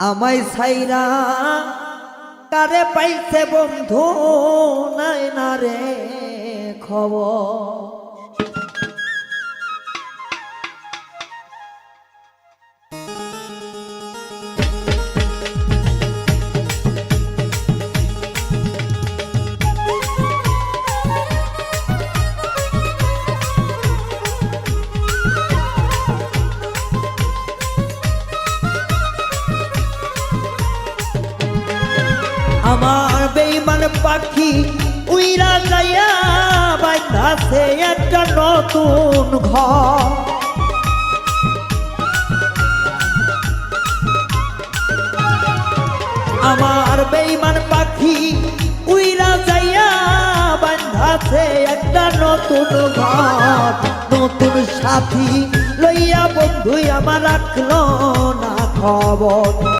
আমায় ছাইরা কারে পাইছে বন্ধু নাই না রে খবর। আমার বেঈমান পাখি উইরা যাইয়া বাঁধাছে একটা নতুন ঘর। আমার বেঈমান পাখি উইরা যাইয়া বাঁধাছে একটা নতুন ঘর। নতুন সাথী লইয়া বন্ধু আমার রাখলো না খবর।